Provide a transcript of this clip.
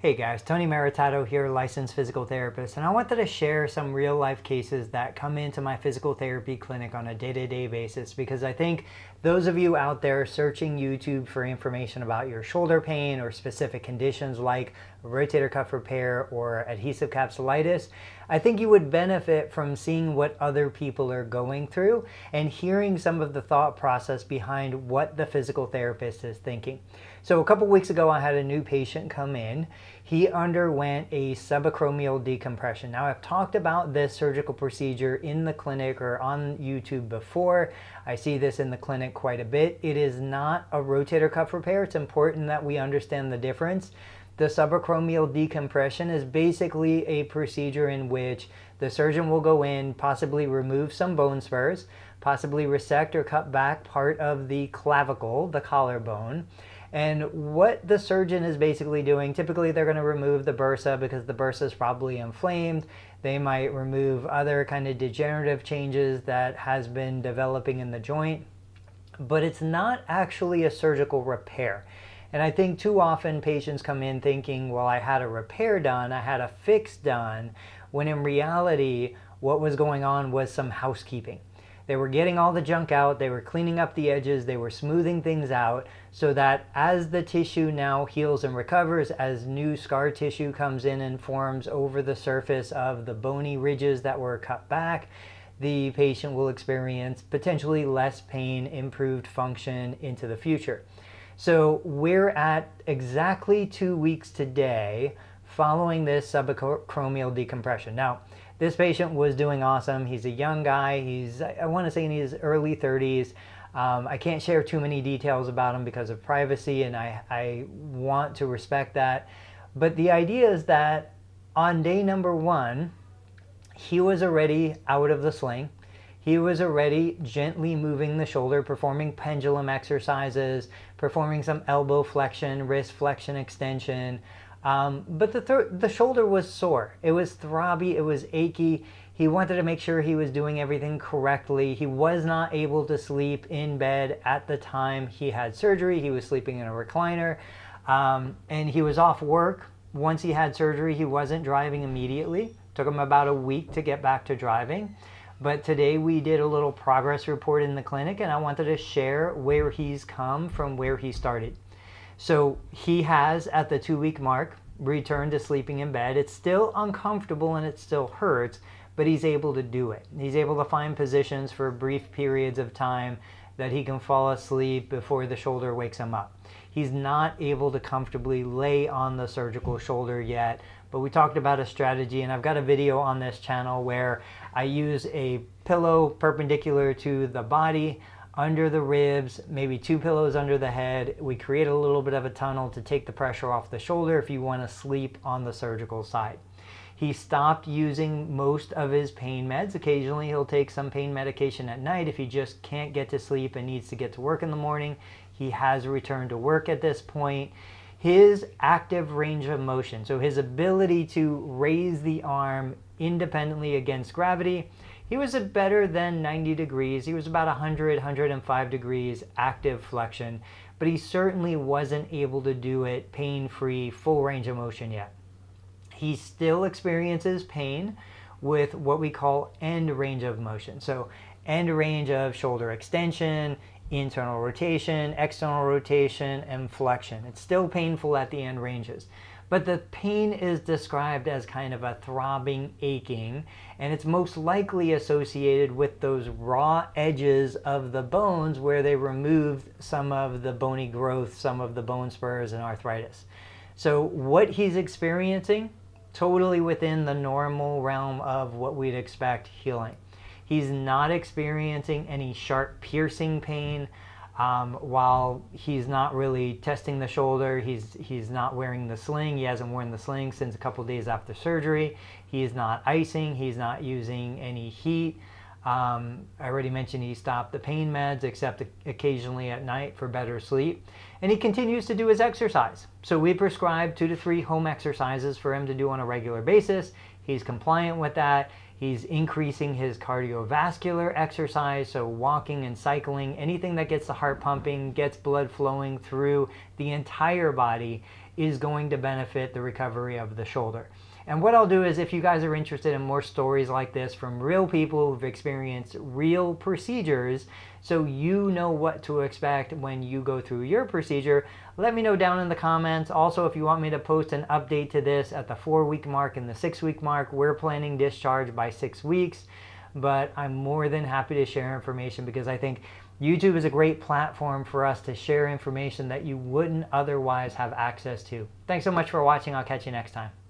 Hey guys, Tony Maritato here, licensed physical therapist, and I wanted to share some real life cases that come into my physical therapy clinic on a day-to-day basis because I think those of you out there searching YouTube for information about your shoulder pain or specific conditions like rotator cuff repair or adhesive capsulitis, I think you would benefit from seeing what other people are going through and hearing some of the thought process behind what the physical therapist is thinking. So a couple weeks ago, I had a new patient come in. He underwent a subacromial decompression. Now, I've talked about this surgical procedure in the clinic or on YouTube before. I see this in the clinic quite a bit. It is not a rotator cuff repair. It's important that we understand the difference. The subacromial decompression is basically a procedure in which the surgeon will go in, possibly remove some bone spurs, possibly resect or cut back part of the clavicle, the collarbone. And what the surgeon is basically doing, typically they're going to remove the bursa because the bursa is probably inflamed. They might remove other kind of degenerative changes that has been developing in the joint, but it's not actually a surgical repair. And I think too often patients come in thinking, well, I had a repair done, I had a fix done, when in reality, what was going on was some housekeeping. They were getting all the junk out, they were cleaning up the edges, they were smoothing things out so that as the tissue now heals and recovers, as new scar tissue comes in and forms over the surface of the bony ridges that were cut back, the patient will experience potentially less pain, improved function into the future. So we're at exactly 2 weeks today following this subacromial decompression. Now, this patient was doing awesome. He's a young guy. I want to say in his early 30s. I can't share too many details about him because of privacy, and I want to respect that. But the idea is that on day number 1, he was already out of the sling. He was already gently moving the shoulder, performing pendulum exercises, performing some elbow flexion, wrist flexion extension. But the shoulder was sore. It was throbby. It was achy. He wanted to make sure he was doing everything correctly. He was not able to sleep in bed at the time he had surgery. He was sleeping in a recliner. And he was off work. Once he had surgery, he wasn't driving immediately. Took him about a week to get back to driving. But today we did a little progress report in the clinic, and I wanted to share where he's come from where he started. So he has, at the 2-week mark, returned to sleeping in bed. It's still uncomfortable and it still hurts, but he's able to do it. He's able to find positions for brief periods of time that he can fall asleep before the shoulder wakes him up. He's not able to comfortably lay on the surgical shoulder yet, but we talked about a strategy, and I've got a video on this channel where I use a pillow perpendicular to the body, under the ribs, maybe 2 pillows under the head. We create a little bit of a tunnel to take the pressure off the shoulder if you want to sleep on the surgical side. He stopped using most of his pain meds. Occasionally he'll take some pain medication at night if he just can't get to sleep and needs to get to work in the morning. He has returned to work at this point. His active range of motion, so his ability to raise the arm independently against gravity, he was at better than 90 degrees. He was about 100, 105 degrees active flexion, but he certainly wasn't able to do it pain-free, full range of motion yet. He still experiences pain with what we call end range of motion. So end range of shoulder extension, internal rotation, external rotation, and flexion. It's still painful at the end ranges. But the pain is described as kind of a throbbing, aching, and it's most likely associated with those raw edges of the bones where they removed some of the bony growth, some of the bone spurs and arthritis. So what he's experiencing, totally within the normal realm of what we'd expect healing. He's not experiencing any sharp piercing pain. While he's not really testing the shoulder, he's not wearing the sling. He hasn't worn the sling since a couple days after surgery. He's not icing. He's not using any heat. I already mentioned he stopped the pain meds except occasionally at night for better sleep. And he continues to do his exercise. So we prescribe 2 to 3 home exercises for him to do on a regular basis. He's compliant with that. He's increasing his cardiovascular exercise, so walking and cycling, anything that gets the heart pumping, gets blood flowing through the entire body is going to benefit the recovery of the shoulder. And what I'll do is, if you guys are interested in more stories like this from real people who've experienced real procedures, so you know what to expect when you go through your procedure, let me know down in the comments. Also, if you want me to post an update to this at the 4-week mark and the 6-week mark, we're planning discharge by 6 weeks, but I'm more than happy to share information because I think YouTube is a great platform for us to share information that you wouldn't otherwise have access to. Thanks so much for watching. I'll catch you next time.